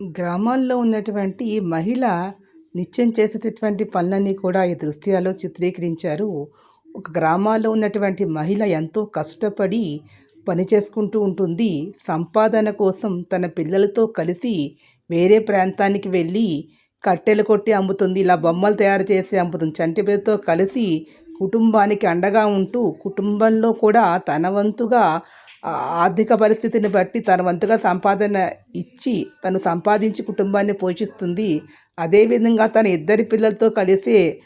గ్రామాల్లో ఉన్నటువంటి మహిళ నిత్యం చేసేటటువంటి పనులన్నీ కూడా ఈ దృశ్యాల్లో చిత్రీకరించారు. ఒక గ్రామాల్లో ఉన్నటువంటి మహిళ ఎంతో కష్టపడి పని చేసుకుంటూ ఉంటుంది. సంపాదన కోసం తన పిల్లలతో కలిసి వేరే ప్రాంతానికి వెళ్ళి కట్టెలు కొట్టి అమ్ముతుంది. ఇలా బొమ్మలు తయారు చేసి అమ్ముతుంది. చంటి పిల్లతో కలిసి కుటుంబానికి అండగా ఉంటూ కుటుంబంలో కూడా తన వంతుగా ఆర్థిక పరిస్థితిని బట్టి తన వంతుగా సంపాదన ఇచ్చి తను సంపాదించి కుటుంబాన్ని పోషిస్తుంది. అదేవిధంగా తన ఇద్దరి పిల్లలతో కలిసి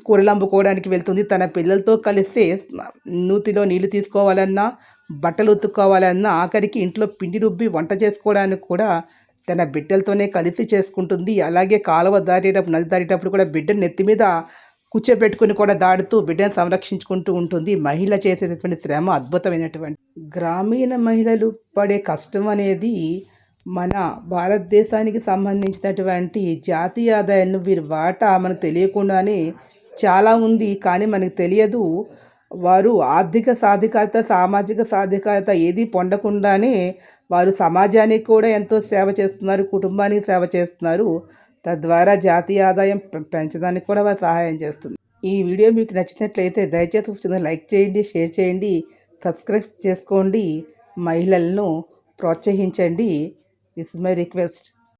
కూరలు అమ్ముకోవడానికి వెళ్తుంది. తన పిల్లలతో కలిసి నూతిలో నీళ్లు తీసుకోవాలన్నా, బట్టలు ఉతుక్కోవాలన్నా, ఆఖరికి ఇంట్లో పిండి రుబ్బి వంట చేసుకోవడానికి కూడా తన బిడ్డలతోనే కలిసి చేసుకుంటుంది. అలాగే కాలువ దాటేటప్పుడు, నది దాటేటప్పుడు కూడా బిడ్డను నెత్తి మీద కూర్చోబెట్టుకుని కూడా దాడుతూ బిడ్డను సంరక్షించుకుంటూ ఉంటుంది. మహిళ చేసేటటువంటి శ్రమ అద్భుతమైనటువంటి. గ్రామీణ మహిళలు పడే కష్టం అనేది మన భారతదేశానికి సంబంధించినటువంటి జాతీయ ఆదాయాన్ని వీరి వాటా మనకు తెలియకుండానే చాలా ఉంది. కానీ మనకు తెలియదు. వారు ఆర్థిక సాధికారత, సామాజిక సాధికారత ఏది పొందకుండానే వారు సమాజానికి కూడా ఎంతో సేవ చేస్తున్నారు, కుటుంబానికి సేవ చేస్తున్నారు. తద్వారా జాతీయ ఆదాయం పెంచడానికి కూడా వారు సహాయం చేస్తుంది. ఈ వీడియో మీకు నచ్చినట్లయితే దయచేసి లైక్ చేయండి, షేర్ చేయండి, సబ్స్క్రైబ్ చేసుకోండి. మహిళలను ప్రోత్సహించండి. This is my request.